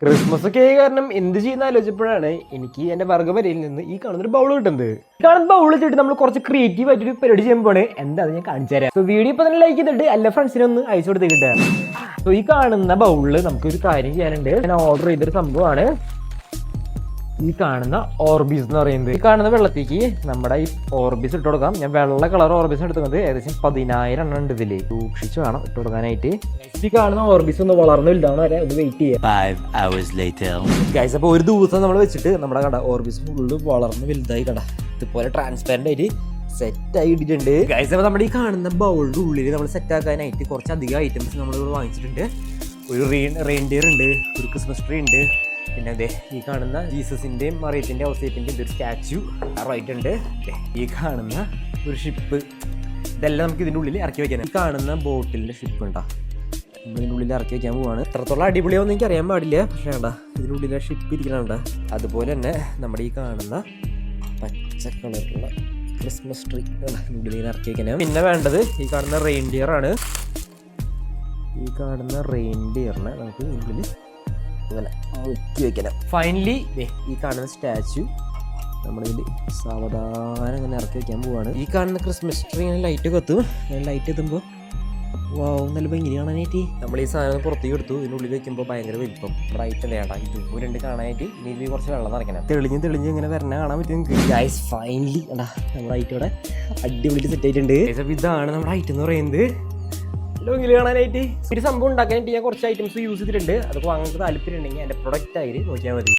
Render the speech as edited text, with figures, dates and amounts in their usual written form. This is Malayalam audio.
ക്രിസ്മസ് ഒക്കെ ആയ കാരണം എന്ത് ചെയ്യുന്ന ആലോചിച്ചപ്പോഴാണ് എനിക്ക് എന്റെ വർഗ്ഗപരയിൽ നിന്ന് ഈ കാണുന്നൊരു ബൗൾ കിട്ടുന്നത്. ഈ കാണുന്ന ബൗൾ വെച്ചിട്ട് നമ്മൾ കുറച്ച് ക്രിയേറ്റീവ് ആയിട്ടൊരു പരിപാടി ചെയ്യുമ്പോൾ എന്താ ഞാൻ കാണിച്ചു തരാം. സോ വീഡിയോ ഇപ്പൊ തന്നെ ലൈക്ക് ചെയ്തിട്ട് എല്ലാ ഫ്രണ്ട്സിനും ഒന്ന് അയച്ചു കൊടുത്ത് കിട്ടുക. സോ ഈ കാണുന്ന ബൗളിൽ നമുക്കൊരു കാര്യം ചെയ്യാനുണ്ട്. ഞാൻ ഓർഡർ ചെയ്തൊരു സംഭവമാണ് ഈ കാണുന്ന ഓർബീസ് എന്ന് പറയുന്നത്. ഈ കാണുന്ന വെള്ളത്തേക്ക് നമ്മുടെ ഈ ഓർബീസ് ഇട്ട് കൊടുക്കാം. ഞാൻ വെള്ള കളർ ഓർബീസ് എടുക്കുന്നത് ഏകദേശം 10,000 എണ്ണം ഉണ്ട് ഇതില്. സൂക്ഷിച്ച് വേണം ഇട്ട് കൊടുക്കാനായിട്ട്. ഈ കാണുന്ന ഓർബീസ് ഒന്ന് വളർന്നു വലുതാണ് വരെ ഒന്ന് വെയിറ്റ് ചെയ്യാം. 5 hours later. ഗൈസ്, അപ്പോൾ ഒരു ദിവസം നമ്മൾ വെച്ചിട്ട് നമ്മുടെ കട ഓർബീസ് ഫുള്ള് വളർന്ന് വലുതായി കട ഇതുപോലെ ട്രാൻസ്പെറന്റ് ആയിട്ട് സെറ്റ് ആയി ഇട്ടിട്ടുണ്ട്. ഗൈസ്, അപ്പോൾ നമ്മുടെ ഈ കാണുന്ന ബൗളിന്റെ ഉള്ളിൽ നമ്മൾ സെറ്റ് ആക്കാനായിട്ട് കുറച്ചധികം ഐറ്റംസ് നമ്മൾ ഇവിടെ വാങ്ങിച്ചിട്ടുണ്ട്. ഒരു റെയിൻഡിയർ ഉണ്ട്, ഒരു ക്രിസ്മസ് ട്രീ ഉണ്ട്, പിന്നെ അതെ ഈ കാണുന്ന ജീസസിന്റെയും മറിയത്തിന്റെയും ഔസേപ്പിന്റെയും ഒരു സ്റ്റാച്യു റൈറ്റ് ഉണ്ട്. ഈ കാണുന്ന ഒരു ഷിപ്പ്, ഇതെല്ലാം നമുക്ക് ഇതിൻ്റെ ഉള്ളിൽ ഇറക്കി വെക്കാൻ. ഈ കാണുന്ന ബോട്ടിലിന്റെ ഷിപ്പ് ഉണ്ടാ നമ്മൾ ഇതിൻ്റെ ഉള്ളിൽ ഇറക്കി വെക്കാൻ പോവാണ്. എത്രത്തോളം അടിപൊളിയാണെന്ന് എനിക്ക് അറിയാൻ പാടില്ല, പക്ഷേ വേണ്ട ഇതിനുള്ളിലെ ഷിപ്പ് ഇരിക്കണുണ്ട. അതുപോലെ തന്നെ നമ്മുടെ ഈ കാണുന്ന പച്ച കളറുള്ള ക്രിസ്മസ് ട്രീ ഇതിനുള്ളിൽ ഇറക്കി വെക്കാൻ. പിന്നെ വേണ്ടത് ഈ കാണുന്ന റെയിൻഡിയർ ആണ്. ഈ കാണുന്ന റെയിൻഡിയറിനെ നമുക്ക് ഇതിനുള്ളിൽ ഇങ്ങനെ മുക്കി വെക്കണം. ഫൈനലി ഈ കാണുന്ന സ്റ്റാച്യു നമ്മളിതിൽ സാവധാനം ഇങ്ങനെ ഇറക്കി വെക്കാൻ പോവാണ്. ഈ കാണുന്ന ക്രിസ്മസ് ട്രീ ഇങ്ങനെ ലൈറ്റ് കത്തും. ലൈറ്റ് എത്തുമ്പോൾ വാവ് നല്ല ഭംഗി കാണാനായിട്ട്. നമ്മൾ ഈ സാധനം പുറത്തേക്ക് എടുത്തു. ഇതിനുള്ളിൽ വെക്കുമ്പോൾ ഭയങ്കര വലിപ്പം ബ്രൈറ്റ് വേണ്ട. ഇത് രണ്ട് കാണാനായിട്ട് ഇനി കുറച്ച് വെള്ളം നിറയ്ക്കണം. തെളിഞ്ഞ് ഇങ്ങനെ വരണ കാണാൻ പറ്റും. ഗൈസ്, ഫൈനലി നമ്മുടെ ഐറ്റം ഇവിടെ അടിപൊളി സെറ്റ് ആയിട്ടുണ്ട്. ഇതാണ് നമ്മുടെ ഐറ്റം എന്ന് പറയുന്നത്. ലോങ്ങിൽ കാണാനായിട്ട് ഒരു സംഭവം ഉണ്ടാക്കാനായിട്ട് ഞാൻ കുറച്ച് ഐറ്റംസ് യൂസ് ചെയ്തിട്ടുണ്ട്. അതൊക്കെ വാങ്ങാൻ താല്പര്യം ഉണ്ടെങ്കിൽ എൻ്റെ പ്രൊഡക്റ്റ് ആയിട്ട് നോക്കിയാൽ മതി.